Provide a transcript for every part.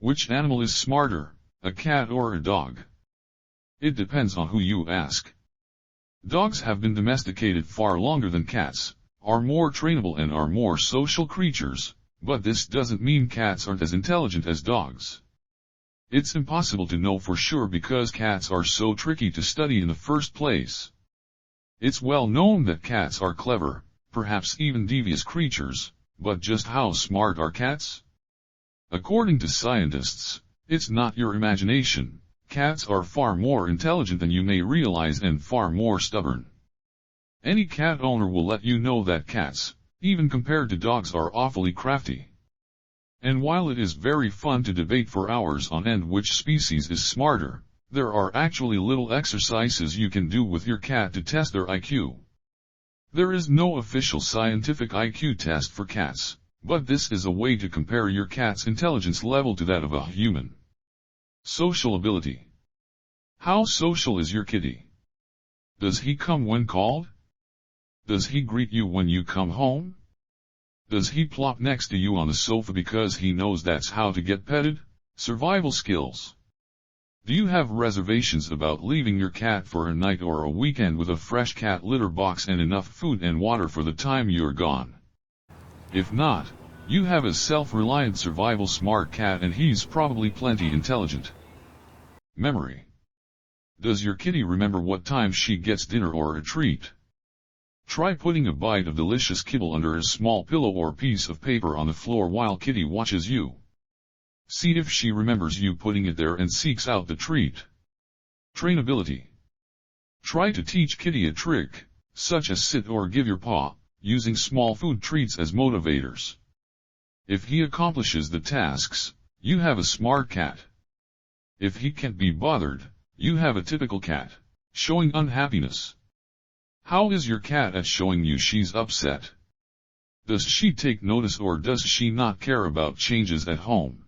Which animal is smarter, a cat or a dog? It depends on who you ask. Dogs have been domesticated far longer than cats, are more trainable and are more social creatures, but this doesn't mean cats aren't as intelligent as dogs. It's impossible to know for sure because cats are so tricky to study in the first place. It's well known that cats are clever, perhaps even devious creatures, but just how smart are cats? According to scientists, it's not your imagination. Cats are far more intelligent than you may realize and far more stubborn. Any cat owner will let you know that cats, even compared to dogs, are awfully crafty. And while it is very fun to debate for hours on end which species is smarter, there are actually little exercises you can do with your cat to test their IQ. There is no official scientific IQ test for cats, but this is a way to compare your cat's intelligence level to that of a human. Social ability. How social is your kitty? Does he come when called? Does he greet you when you come home? Does he plop next to you on the sofa because he knows that's how to get petted? Survival skills. Do you have reservations about leaving your cat for a night or a weekend with a fresh cat litter box and enough food and water for the time you're gone? If not, you have a self-reliant survival smart cat and he's probably plenty intelligent. Memory. Does your kitty remember what time she gets dinner or a treat? Try putting a bite of delicious kibble under a small pillow or piece of paper on the floor while kitty watches you. See if she remembers you putting it there and seeks out the treat. Trainability. Try to teach kitty a trick, such as sit or give your paw, using small food treats as motivators. If he accomplishes the tasks, you have a smart cat. If he can't be bothered, you have a typical cat, showing unhappiness. How is your cat at showing you she's upset? Does she take notice or does she not care about changes at home?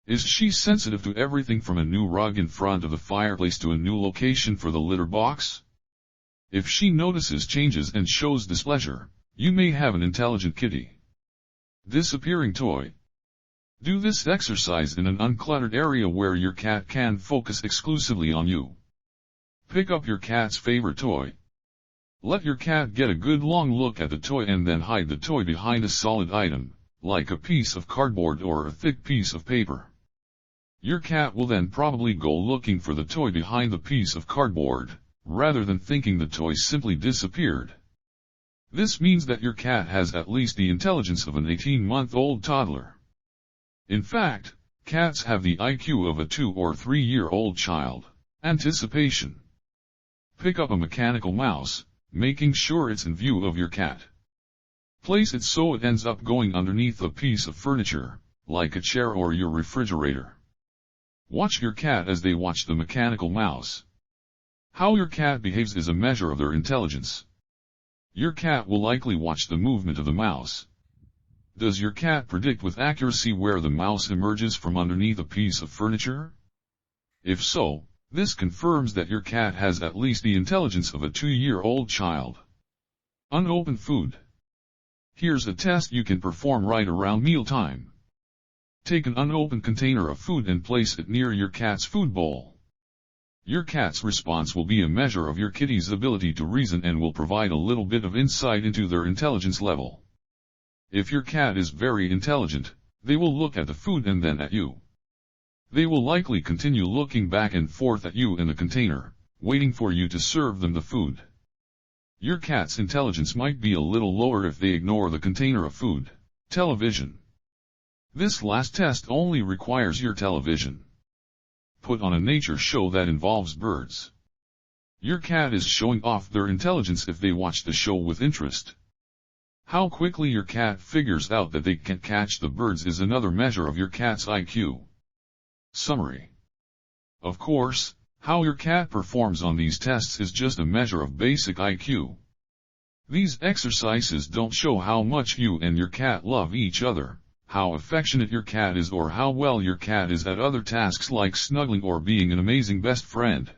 Is she sensitive to everything from a new rug in front of the fireplace to a new location for the litter box? If she notices changes and shows displeasure, you may have an intelligent kitty. Disappearing toy. Do this exercise in an uncluttered area where your cat can focus exclusively on you. Pick up your cat's favorite toy. Let your cat get a good long look at the toy and then hide the toy behind a solid item, like a piece of cardboard or a thick piece of paper. Your cat will then probably go looking for the toy behind the piece of cardboard, rather than thinking the toy simply disappeared. This means that your cat has at least the intelligence of an 18-month-old toddler. In fact, cats have the IQ of a 2 or 3-year-old child. Anticipation. Pick up a mechanical mouse, making sure it's in view of your cat. Place it so it ends up going underneath a piece of furniture, like a chair or your refrigerator. Watch your cat as they watch the mechanical mouse. How your cat behaves is a measure of their intelligence. Your cat will likely watch the movement of the mouse. Does your cat predict with accuracy where the mouse emerges from underneath a piece of furniture? If so, this confirms that your cat has at least the intelligence of a 2-year-old child. Unopened food. Here's a test you can perform right around mealtime. Take an unopened container of food and place it near your cat's food bowl. Your cat's response will be a measure of your kitty's ability to reason and will provide a little bit of insight into their intelligence level. If your cat is very intelligent, they will look at the food and then at you. They will likely continue looking back and forth at you in the container, waiting for you to serve them the food. Your cat's intelligence might be a little lower if they ignore the container of food. Television. This last test only requires your television. Put on a nature show that involves birds. Your cat is showing off their intelligence if they watch the show with interest. How quickly your cat figures out that they can catch the birds is another measure of your cat's IQ. Summary. Of course, how your cat performs on these tests is just a measure of basic IQ. These exercises don't show how much you and your cat love each other, how affectionate your cat is, or how well your cat is at other tasks like snuggling or being an amazing best friend.